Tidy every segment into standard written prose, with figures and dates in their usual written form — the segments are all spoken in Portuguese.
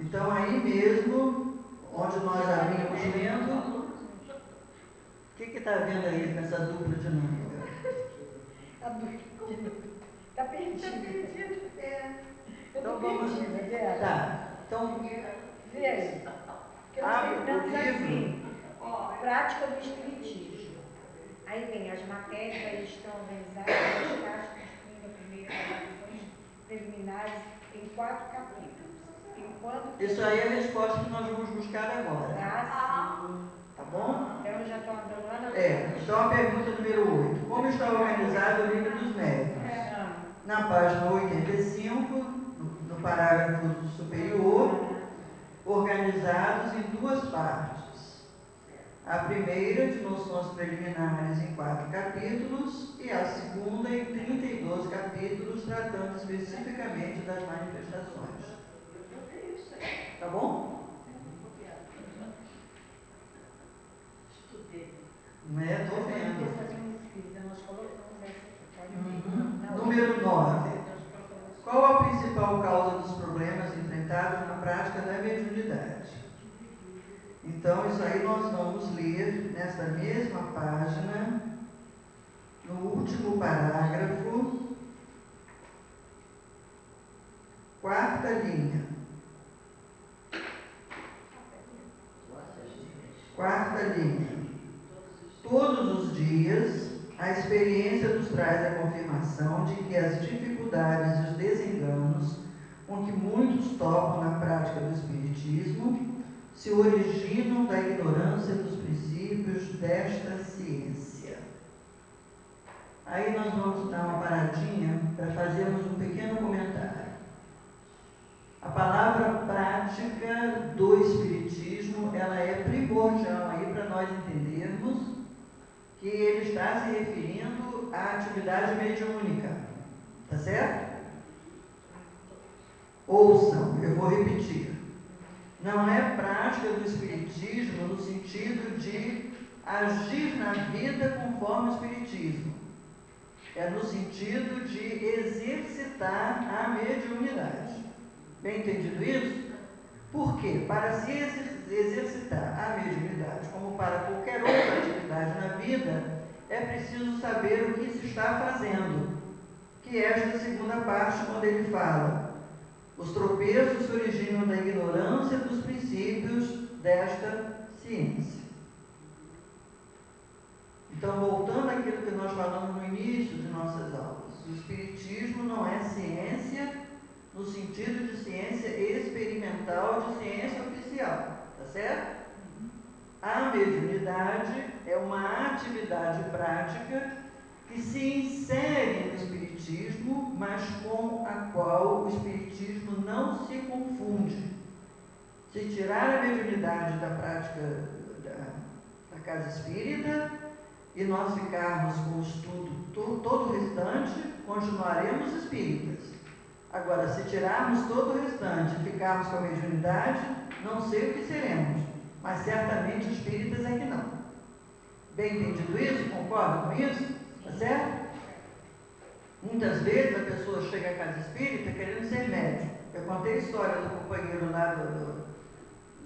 Então, aí mesmo, onde nós já vínhamos lendo, o que está havendo aí nessa dupla dinâmica? A dupla dinâmica. Está perdido. Então, vamos... Tá. Então, vê aí. Porque nós terminamos assim. Prática do Espiritismo. Aí vem as matérias, aí estão organizadas nas caixas dos primeiras avaliações preliminares em 4 capítulos. Enquanto isso aí é a resposta que nós vamos buscar agora. sim. Tá bom? Então, eu já estou andando lá na frente. Então, a pergunta número 8. Como está organizado o livro dos médiuns? Na página 85, no parágrafo superior, organizados em 2 partes. A primeira, de noções preliminares, em 4 capítulos, e a segunda, em 32 capítulos, tratando especificamente das manifestações. Tá bom? Né? Estou vendo. Número 9. Qual a principal causa dos problemas enfrentados na prática da mediunidade? Então, isso aí nós vamos ler nesta mesma página, no último parágrafo, 4ª linha. 4ª linha. Todos os dias, a experiência nos traz a confirmação de que as dificuldades e os desenganos com que muitos topam na prática do Espiritismo se originam da ignorância dos princípios desta ciência. Aí nós vamos dar uma paradinha para fazermos um pequeno comentário. A palavra prática do Espiritismo, ela é primordial aí para nós entendermos que ele está se referindo à atividade mediúnica. Tá certo? Ouçam, eu vou repetir. Não é prática do Espiritismo no sentido de agir na vida conforme o Espiritismo. É no sentido de exercitar a mediunidade. Bem entendido isso? Por quê? Para se exercitar a mediunidade, como para qualquer outra atividade na vida, é preciso saber o que se está fazendo. Que é esta segunda parte, quando ele fala: os tropeços se originam da ignorância dos princípios desta ciência. Então, voltando àquilo que nós falamos no início de nossas aulas, o Espiritismo não é ciência no sentido de ciência experimental, de ciência oficial, tá certo? A mediunidade é uma atividade prática que se insere no Espiritismo, mas com a qual o Espiritismo não se confunde. Se tirar a mediunidade da prática da casa espírita e nós ficarmos com o estudo todo o restante, continuaremos espíritas. Agora, se tirarmos todo o restante e ficarmos com a mediunidade, não sei o que seremos, mas certamente espíritas é que não. Bem entendido isso? Concorda com isso? Tá certo? Muitas vezes a pessoa chega à casa espírita querendo ser médium. Eu contei a história do companheiro lá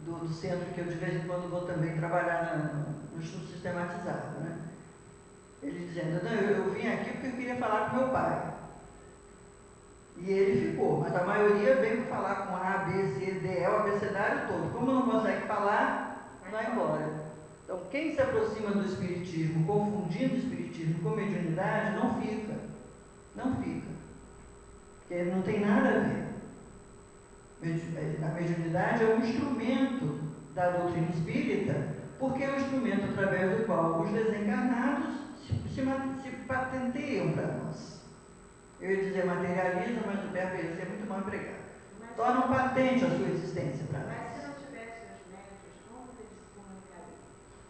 do centro, que eu de vez em quando vou também trabalhar no estudo sistematizado, né? Ele dizendo: não, eu vim aqui porque eu queria falar com meu pai. E ele ficou, mas a maioria veio falar com A, B, C, D, E, o abecedário todo. Como não consegue falar, vai embora. Então, quem se aproxima do Espiritismo, confundindo o Espiritismo com mediunidade, não fica. Não fica. Porque não tem nada a ver. A mediunidade é um instrumento da doutrina espírita, porque é um instrumento através do qual os desencarnados se patenteiam para nós. Eu ia dizer materializa, mas o verbo ia ser muito mal empregado. Tornam patente a sua existência para nós. Mas se não tivesse os médicos, como eles se comunicariam?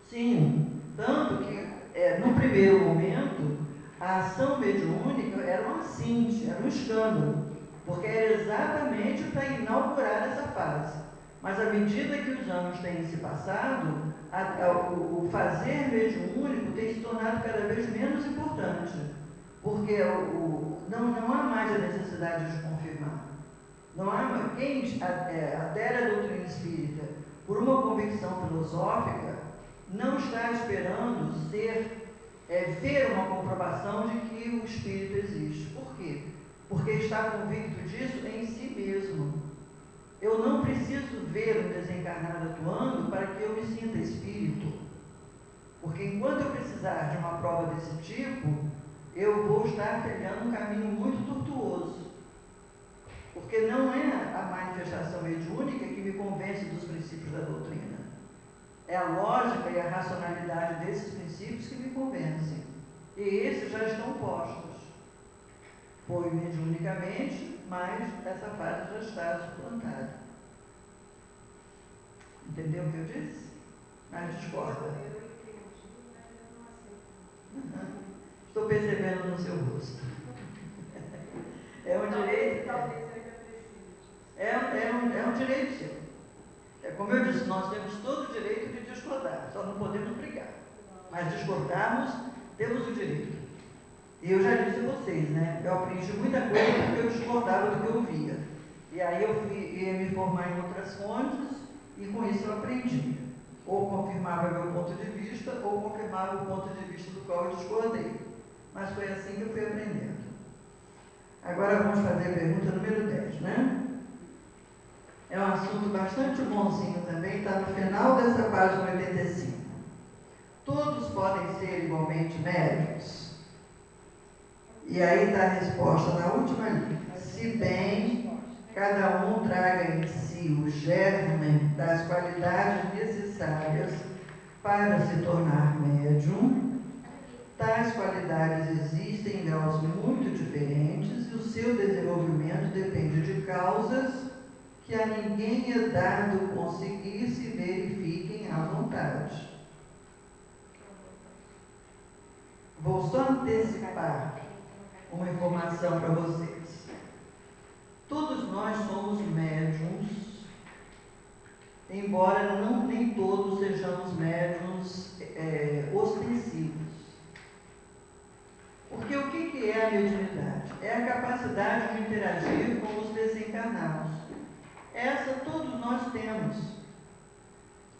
Sim, tanto que no primeiro momento a ação mediúnica era uma cinte, era um escândalo, porque era exatamente para inaugurar essa fase. Mas à medida que os anos têm se passado, o fazer mediúnico tem se tornado cada vez menos importante, porque não há mais a necessidade de confirmar. Não há quem adere à doutrina espírita por uma convicção filosófica, não está esperando ver uma comprovação de que o espírito existe. Por quê? Porque está convicto disso em si mesmo. Eu não preciso ver um desencarnado atuando para que eu me sinta espírito. Porque enquanto eu precisar de uma prova desse tipo, eu vou estar trilhando um caminho muito tortuoso. Porque não é a manifestação mediúnica que me convence dos princípios da doutrina. É a lógica e a racionalidade desses princípios que me convencem. E esses já estão postos. Foi mediunicamente, mas essa fase já está suplantada. Entendeu o que eu disse? Mas discorda. Estou percebendo no seu rosto. É um direito. É um direito seu. É como eu disse, nós temos todo o direito de discordar, só não podemos brigar. Mas discordarmos, temos o direito. E eu já disse a vocês, né? Eu aprendi muita coisa porque eu discordava do que eu via. E aí eu ia me formar em outras fontes e com isso eu aprendi. Ou confirmava meu ponto de vista, ou confirmava o ponto de vista do qual eu discordei. Mas foi assim que eu fui aprendendo. Agora vamos fazer a pergunta número 10, né? É um assunto bastante bonzinho também, está no final dessa página 85. Todos podem ser igualmente médicos? E aí está a resposta na última linha. Se bem cada um traga em si o germe das qualidades necessárias para se tornar médium, tais qualidades existem em graus muito diferentes e o seu desenvolvimento depende de causas que a ninguém é dado conseguir se verifiquem à vontade. Vou só antecipar uma informação para vocês. Todos nós somos médiums, embora nem todos sejamos médiums ostensivos. Porque o que é a mediunidade? É a capacidade de interagir com os desencarnados. Essa todos nós temos.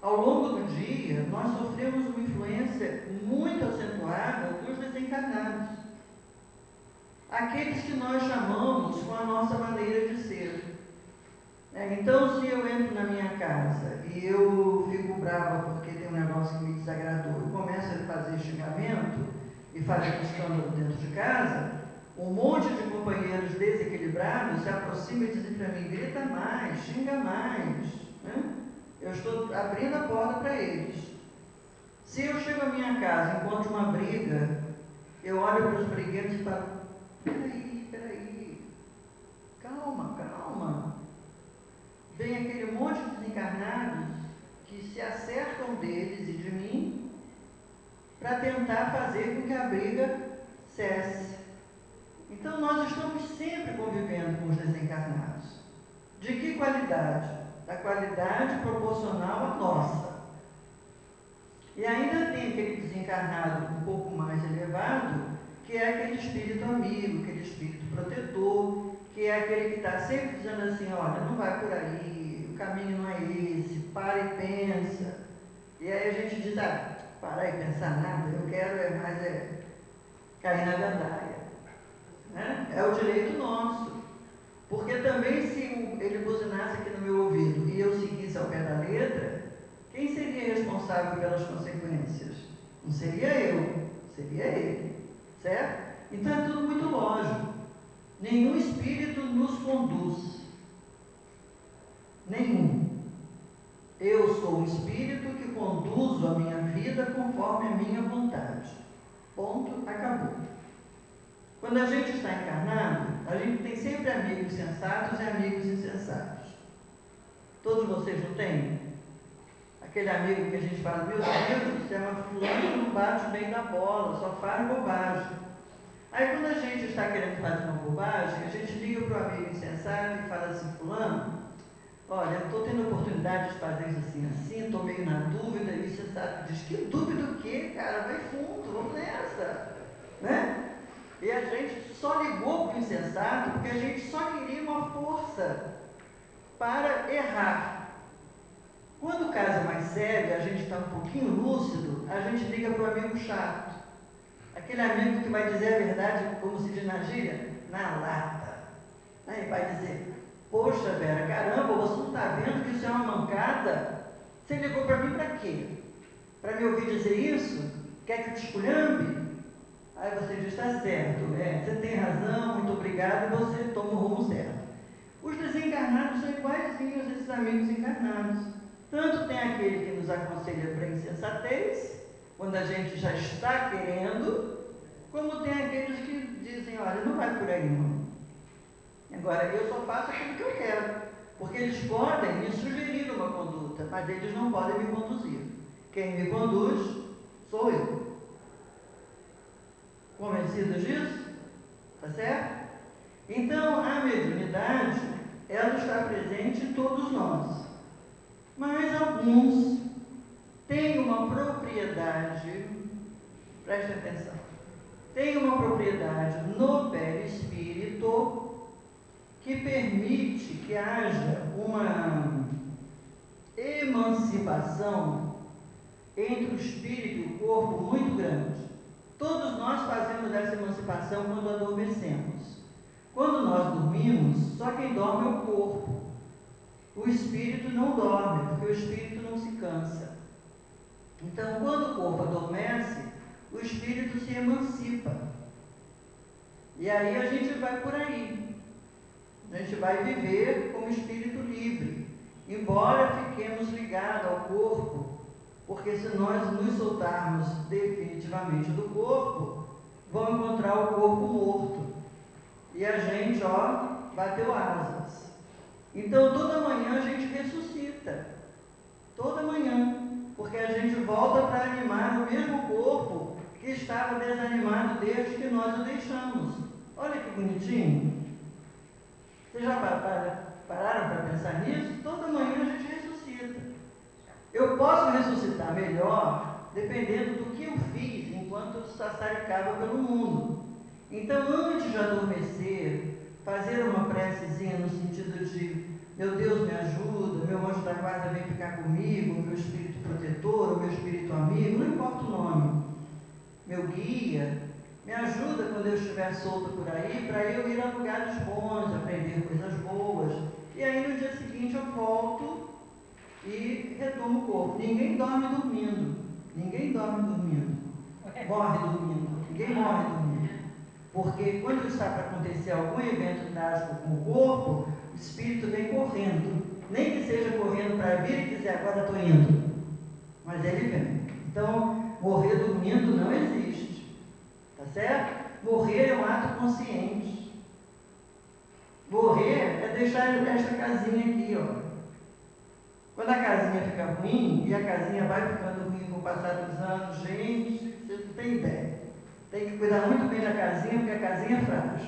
Ao longo do dia, nós sofremos uma influência muito acentuada dos desencarnados. Aqueles que nós chamamos com a nossa maneira de ser. Então, se eu entro na minha casa e eu fico brava porque tem um negócio que me desagradou e começo a fazer xingamento e fazer escândalo dentro de casa, um monte de companheiros desequilibrados se aproximam e dizem para mim, grita mais, xinga mais, né? Eu estou abrindo a porta para eles. Se eu chego à minha casa e encontro uma briga, eu olho para os brigueiros e falo, peraí, calma. Vem aquele monte de desencarnados que se acertam deles e de mim para tentar fazer com que a briga cesse. Então, nós estamos sempre convivendo com os desencarnados. De que qualidade? Da qualidade proporcional à nossa. E ainda tem aquele desencarnado um pouco mais elevado, que é aquele espírito amigo, aquele espírito protetor, que é aquele que está sempre dizendo assim, olha, não vai por aí, o caminho não é esse, para e pensa. E aí a gente diz, parar e pensar nada, eu quero mais cair na gandaia. Né? É o direito nosso. Porque também se ele buzinasse aqui no meu ouvido e eu seguisse ao pé da letra, quem seria responsável pelas consequências? Não seria eu, seria ele. Certo? Então é tudo muito lógico. Nenhum espírito nos conduz. Nenhum. Eu sou um espírito que conduzo a minha vida conforme a minha vontade. Ponto, acabou. Quando a gente está encarnado, a gente tem sempre amigos sensatos e amigos insensatos. Todos vocês não têm? Aquele amigo que a gente fala, meu Deus, você é uma fulana que não bate bem da bola, só faz bobagem. Aí quando a gente está querendo fazer uma bobagem, a gente liga para o amigo insensato e fala assim, fulano, olha, eu estou tendo a oportunidade de fazer isso assim, estou meio na dúvida, e o insensato diz, que dúvida o quê, cara? Vai fundo, vamos nessa. Né? E a gente só ligou para o insensato porque a gente só queria uma força para errar. Quando o caso é mais sério, a gente está um pouquinho lúcido, a gente liga para o amigo chato. Aquele amigo que vai dizer a verdade, como se diz na gíria, na lata. Aí vai dizer, poxa Vera, caramba, você não está vendo que isso é uma mancada? Você ligou para mim para quê? Para me ouvir dizer isso? Quer que eu te esculhambe? Aí você diz, está certo, você tem razão, muito obrigado, e você toma o rumo certo. Os desencarnados são iguaizinhos a esses amigos encarnados. Tanto tem aquele que nos aconselha para a insensatez, quando a gente já está querendo, como tem aqueles que dizem, olha, não vai por aí não. Agora, eu só faço aquilo que eu quero, porque eles podem me sugerir uma conduta, mas eles não podem me conduzir. Quem me conduz sou eu. Convencidos disso? Tá certo? Então, a mediunidade, ela está presente em todos nós. Mas alguns têm uma propriedade, preste atenção, tem uma propriedade no perispírito que permite que haja uma emancipação entre o espírito e o corpo muito grande. Todos nós fazemos essa emancipação quando adormecemos. Quando nós dormimos, só quem dorme é o corpo. O espírito não dorme, porque o espírito não se cansa. Então, quando o corpo adormece, o espírito se emancipa. E aí a gente vai por aí. A gente vai viver como espírito livre, embora fiquemos ligados ao corpo, porque se nós nos soltarmos definitivamente do corpo, vamos encontrar o corpo morto. E a gente, bateu asas. Então, toda manhã a gente ressuscita. Toda manhã. Porque a gente volta para animar o mesmo corpo que estava desanimado desde que nós o deixamos. Olha que bonitinho. Vocês já pararam para pensar nisso? Toda manhã a gente ressuscita. Eu posso ressuscitar melhor dependendo do que eu fiz enquanto eu sassaricava pelo mundo. Então, antes de adormecer, fazer uma precezinha no sentido de meu Deus me ajuda, meu anjo da guarda vem ficar comigo, meu espírito protetor, meu espírito amigo, não importa o nome, meu guia, me ajuda quando eu estiver solto por aí, para eu ir a lugares bons, aprender coisas boas. E aí no dia seguinte eu volto e retomo o corpo. Ninguém dorme dormindo. Ninguém dorme dormindo. Morre dormindo. Ninguém morre dormindo. Porque quando está para acontecer algum evento trágico com o corpo, o espírito vem correndo. Nem que seja correndo para vir e dizer, agora estou indo. Mas ele vem. Então, morrer dormindo não existe. Tá certo? Morrer é um ato consciente. Morrer é deixar esta casinha aqui, Quando a casinha fica ruim, e a casinha vai ficando ruim com o passar dos anos, gente, vocês não têm ideia. Tem que cuidar muito bem da casinha, porque a casinha é frágil.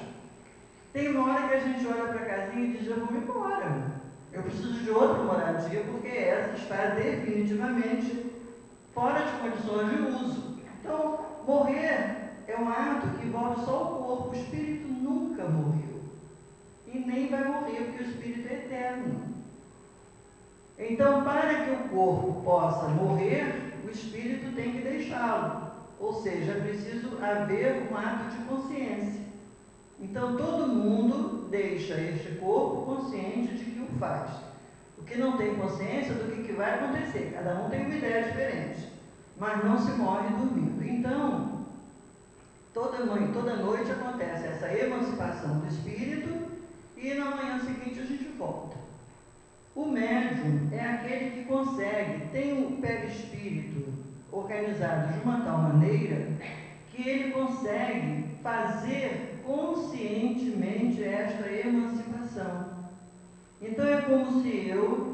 Tem uma hora que a gente olha para a casinha e diz, eu vou me embora. Eu preciso de outra moradia, porque essa está definitivamente fora de condições de uso. Então, morrer é um ato que envolve só o corpo. O espírito nunca morreu. E nem vai morrer, porque o espírito é eterno. Então, para que o corpo possa morrer, o espírito tem que deixá-lo. Ou seja, é preciso haver um ato de consciência. Então, todo mundo deixa este corpo consciente de que o faz. O que não tem consciência do que vai acontecer. Cada um tem uma ideia diferente. Mas não se morre dormindo. Então, toda noite acontece essa emancipação do espírito e na manhã seguinte a gente volta. O médium é aquele que consegue, tem o perispírito organizado de uma tal maneira que ele consegue fazer conscientemente esta emancipação. Então é como se eu